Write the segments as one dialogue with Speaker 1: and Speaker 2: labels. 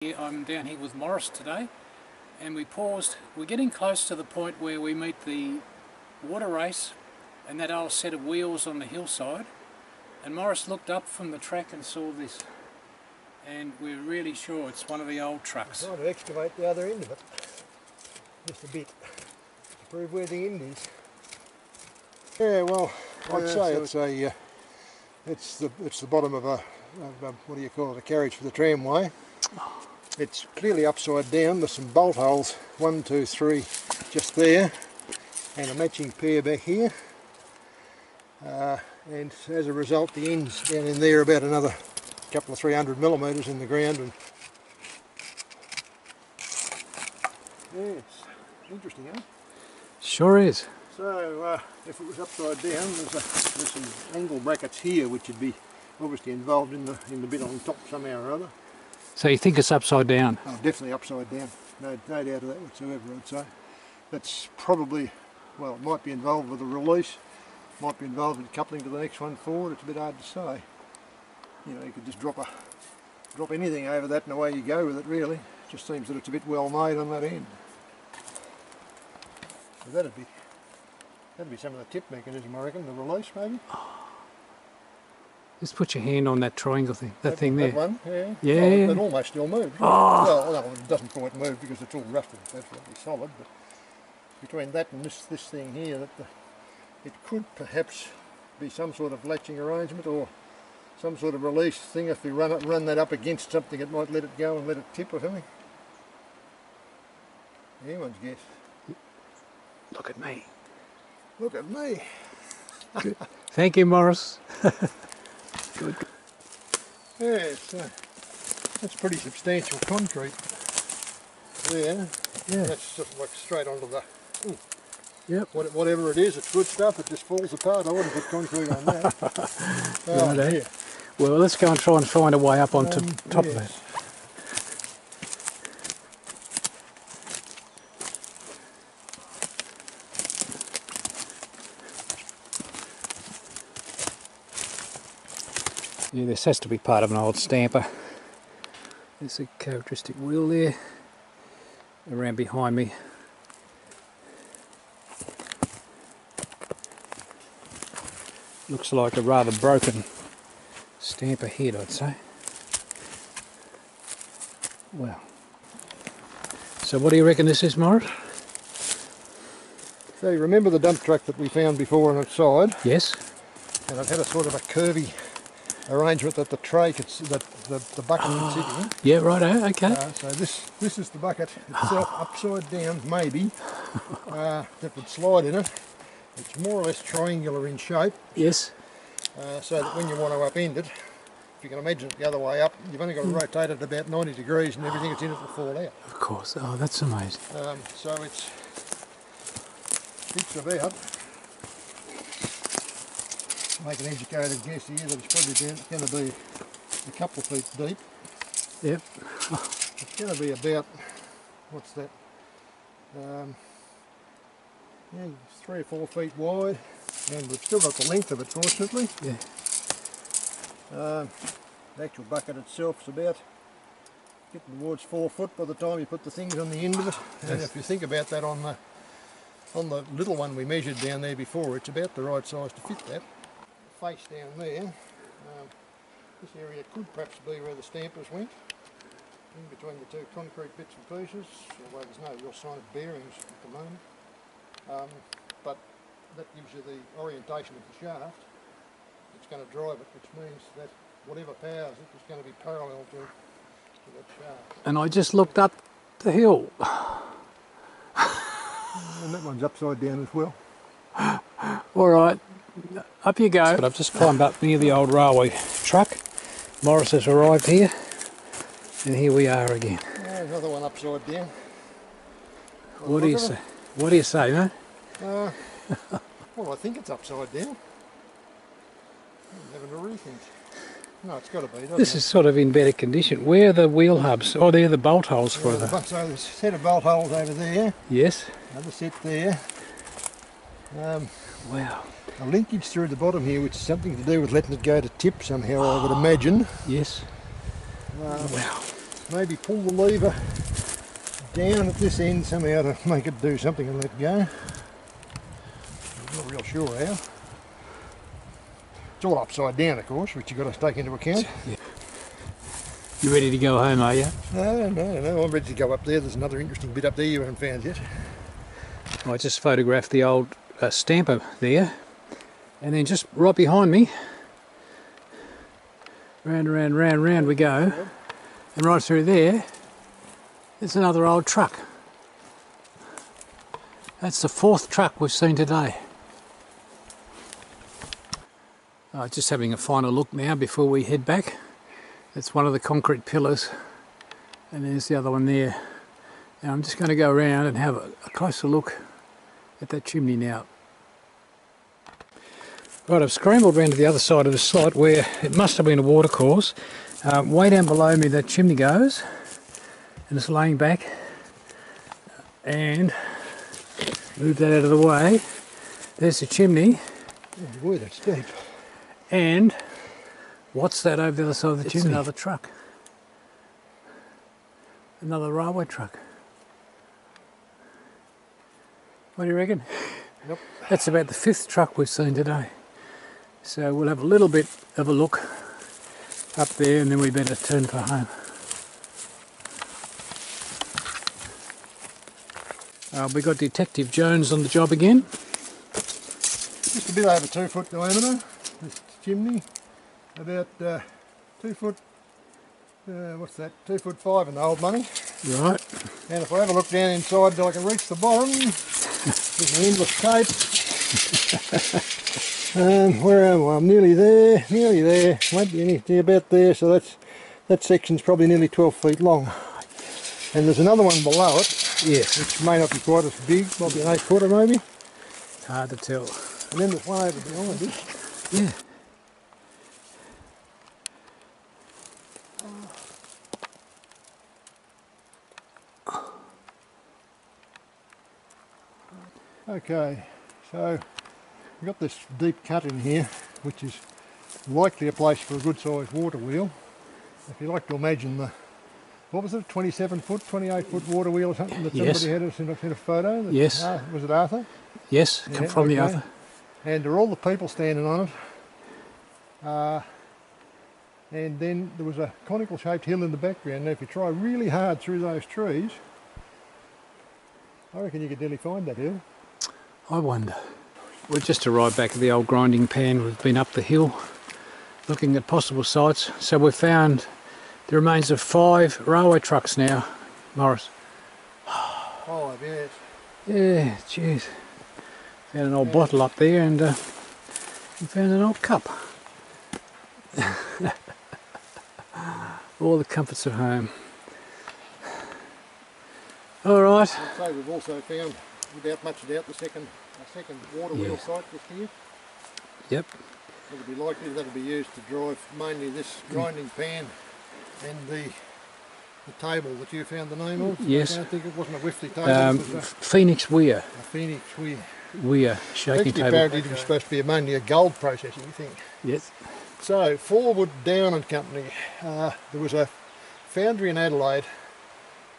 Speaker 1: I'm down here with Maurice today, and we paused. We're getting close to the point where we meet the water race and that old set of wheels on the hillside, and Maurice looked up from the track and saw this, and we're really sure it's one of the old trucks.
Speaker 2: I'm trying to excavate the other end of it just a bit to prove where the end is. Yeah, well, I'd say so it's the bottom of a what do you call it, a carriage for the tramway. It's clearly upside down. There's some bolt holes, 1, 2, 3 just there, and a matching pair back here, and as a result the ends down in there about another couple of 300 millimetres in the ground. And yeah, it's interesting, huh?
Speaker 1: Sure is.
Speaker 2: So if it was upside down, there's some angle brackets here which would be obviously involved in the bit on top somehow or other.
Speaker 1: So you think it's upside down?
Speaker 2: Oh, definitely upside down. No doubt of that whatsoever, I'd say. That's probably, well, it might be involved with a release, might be involved in coupling to the next one forward. It's a bit hard to say. You know, you could just drop anything over that and away you go with it, really. It just seems that it's a bit well made on that end. So that'd be some of the tip mechanism, I reckon, the release maybe.
Speaker 1: Just put your hand on that triangle thing, that thing there.
Speaker 2: That one, yeah.
Speaker 1: Yeah.
Speaker 2: Oh, it almost still moves.
Speaker 1: Oh.
Speaker 2: Well, no, it doesn't quite move because it's all rusted. It's absolutely solid. But between that and this thing here, it could perhaps be some sort of latching arrangement or some sort of release thing. If we run that up against something, it might let it go and let it tip or something. Anyone's guess.
Speaker 1: Look at me.
Speaker 2: Look at me.
Speaker 1: Good. Thank you, Maurice. Good.
Speaker 2: Yeah, that's pretty substantial concrete there. Yeah. That's just like straight onto the...
Speaker 1: Yep.
Speaker 2: Whatever it is, it's good stuff. It just falls apart. I wouldn't put concrete on that. Oh,
Speaker 1: right, well, let's go and try and find a way up onto top of that. Yeah, this has to be part of an old stamper. There's a characteristic wheel there, around behind me. Looks like a rather broken stamper head, I'd say. Well, so what do you reckon this is, Maurice?
Speaker 2: So you remember the dump truck that we found before on its side?
Speaker 1: Yes.
Speaker 2: And it had a sort of a curvy arrangement that the tray could, that the bucket could sit in.
Speaker 1: Yeah, right. Okay.
Speaker 2: So this is the bucket itself, upside down, maybe. That would slide in it. It's more or less triangular in shape.
Speaker 1: Yes.
Speaker 2: So that when you want to upend it, if you can imagine it the other way up, you've only got to rotate it about 90 degrees and everything that's in it will fall out.
Speaker 1: Of course. Oh, that's amazing.
Speaker 2: So it's about, make an educated guess here, that it's probably going to be a couple of feet deep.
Speaker 1: Yep.
Speaker 2: It's going to be about, what's that, 3 or 4 feet wide, and we've still got the length of it, fortunately.
Speaker 1: Yeah.
Speaker 2: The actual bucket itself is about getting towards 4 foot by the time you put the things on the end of it. And if you think about that on the little one we measured down there before, it's about the right size to fit that. Face down there, this area could perhaps be where the stampers went, in between the two concrete bits and pieces, although there's no real sign of bearings at the moment. But that gives you the orientation of the shaft. It's going to drive it, which means that whatever powers it is going to be parallel to that shaft.
Speaker 1: And I just looked up the hill.
Speaker 2: And that one's upside down as well.
Speaker 1: All right, up you go. But I've just climbed up near the old railway truck. Maurice has arrived here, and here we are again.
Speaker 2: Another one upside down.
Speaker 1: What do you say? What do you say, mate?
Speaker 2: Well, I think it's upside down. I'm having a rethink. No, it's got to be, doesn't
Speaker 1: This is sort of in better condition. Where are the wheel hubs? Oh, they're the bolt holes for the...
Speaker 2: So there's a set of bolt holes over there.
Speaker 1: Yes.
Speaker 2: Another set there.
Speaker 1: Wow.
Speaker 2: A linkage through the bottom here, which is something to do with letting it go to tip somehow, I would imagine.
Speaker 1: Yes.
Speaker 2: Wow. maybe pull the lever down at this end somehow to make it do something and let go. I'm not real sure how. It's all upside down, of course, which you've got to take into account.
Speaker 1: Yeah. You ready to go home, are you?
Speaker 2: No, I'm ready to go up there. There's another interesting bit up there you haven't found yet.
Speaker 1: I just photographed the old stamper there, and then just right behind me, round we go, and right through there, there's another old truck. That's the 4th truck we've seen today. Just having a final look now before we head back. That's one of the concrete pillars, and there's the other one there. Now I'm just going to go around and have a closer look at that chimney now. Right, I've scrambled around to the other side of the site where it must have been a water course. Way down below me that chimney goes, and it's laying back, and move that out of the way. There's the chimney.
Speaker 2: Oh boy, that's deep.
Speaker 1: And what's that over the other side of the chimney? It's another truck. Another railway truck. What do you reckon?
Speaker 2: Yep.
Speaker 1: That's about the 5th truck we've seen today. So we'll have a little bit of a look up there, and then we better turn for home. We got Detective Jones on the job again.
Speaker 2: Just a bit over 2 foot diameter, this chimney. About 2 foot, what's that, 2 foot 5 in the old money.
Speaker 1: Right.
Speaker 2: And if I have a look down inside till I can reach the bottom, there's an endless cape. Where am I? I'm nearly there, won't be anything about there, so that section's probably nearly 12 feet long. And there's another one below it,
Speaker 1: yes,
Speaker 2: which may not be quite as big, might be an 8-footer maybe.
Speaker 1: Hard to tell.
Speaker 2: And then there's one over behind it.
Speaker 1: Yeah.
Speaker 2: Okay, so we've got this deep cut in here, which is likely a place for a good sized water wheel. If you like to imagine the, what was it, 27 foot, 28 foot water wheel or something that somebody had us in a photo? That,
Speaker 1: yes.
Speaker 2: Was it Arthur?
Speaker 1: Yes,
Speaker 2: yeah,
Speaker 1: from the Arthur.
Speaker 2: And there are all the people standing on it. And then there was a conical shaped hill in the background. Now if you try really hard through those trees, I reckon you could nearly find that hill.
Speaker 1: I wonder. We've just arrived back at the old grinding pan. We've been up the hill looking at possible sites. So we've found the remains of 5 railway trucks now, Maurice.
Speaker 2: 5, yes.
Speaker 1: Yeah, cheers. Found an old bottle up there, and we found an old cup. All the comforts of home. All right.
Speaker 2: I'd say we've also found, without much doubt, a second water wheel site just here.
Speaker 1: Yep.
Speaker 2: It'll be likely that'll be used to drive mainly this grinding pan and the table that you found the name of.
Speaker 1: Yes.
Speaker 2: I don't think it wasn't a whiffly table.
Speaker 1: Phoenix Weir.
Speaker 2: A Phoenix Weir.
Speaker 1: Weir shaking table.
Speaker 2: Apparently it was supposed to be mainly a gold processing thing.
Speaker 1: Yes.
Speaker 2: So Forward Down and Company. There was a foundry in Adelaide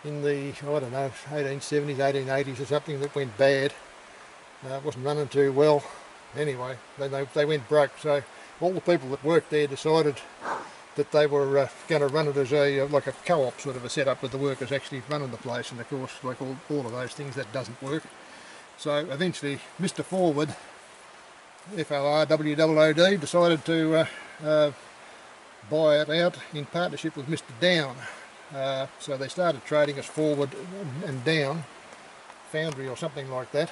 Speaker 2: in the, I don't know, 1870s, 1880s or something that went bad. It wasn't running too well. Anyway, they went broke, so all the people that worked there decided that they were going to run it as a like a co-op sort of a setup with the workers actually running the place, and of course, like all of those things, that doesn't work. So eventually Mr. Forward, F-O-R-W-O-O-D, decided to buy it out in partnership with Mr. Down. So they started trading as Forward and Down Foundry or something like that.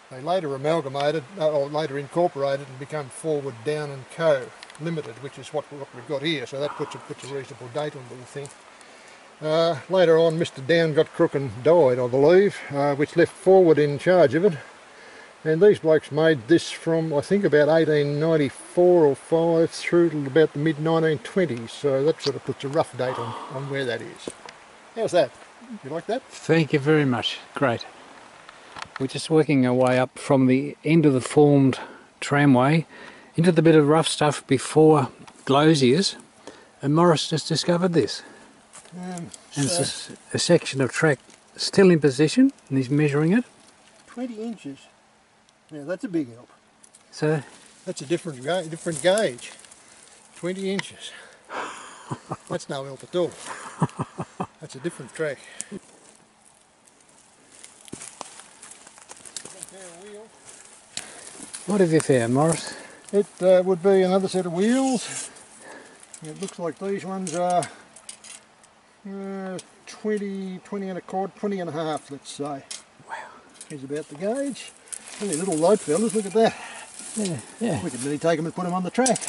Speaker 2: They later amalgamated, or later incorporated and become Forward Down and Co. Limited, which is what we've got here, so that puts a reasonable date on the thing. Later on, Mr. Down got crook and died, I believe, which left Forward in charge of it. And these blokes made this from, I think, about 1894 or 5 through to about the mid-1920s, so that sort of puts a rough date on where that is. How's that? You like that?
Speaker 1: Thank you very much. Great. We're just working our way up from the end of the formed tramway into the bit of rough stuff before Glozier's, and Maurice just discovered this. And it's a section of track still in position, and he's measuring it.
Speaker 2: 20 inches. Now that's a big help.
Speaker 1: So
Speaker 2: that's a different gauge. 20 inches. That's no help at all. That's a different track.
Speaker 1: what have you found, Maurice?
Speaker 2: It would be another set of wheels. It looks like these ones are 20 and a quarter, 20 and a half, let's say.
Speaker 1: Wow.
Speaker 2: Here's about the gauge. Only little light fellas, look at that.
Speaker 1: Yeah, yeah.
Speaker 2: We could really take them and put them on the track.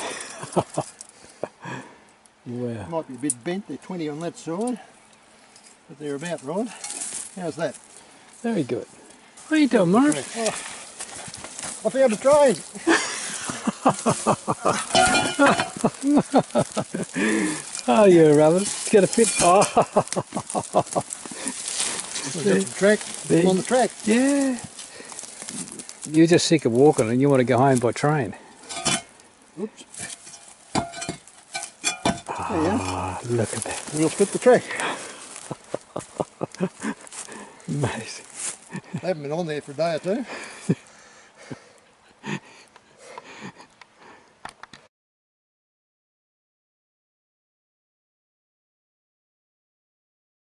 Speaker 1: Wow.
Speaker 2: Might be a bit bent, they're 20 on that side, but they're about right. How's that?
Speaker 1: Very good. What are you doing, Maurice?
Speaker 2: Oh, I found a train.
Speaker 1: Oh, you're rubber. It's got to fit. Oh.
Speaker 2: We've got some track. On the track.
Speaker 1: Yeah. You're just sick of walking and you want to go home by train.
Speaker 2: Oops.
Speaker 1: Ah, look at that.
Speaker 2: We'll fit the track.
Speaker 1: Amazing.
Speaker 2: They haven't been on there for a day or two.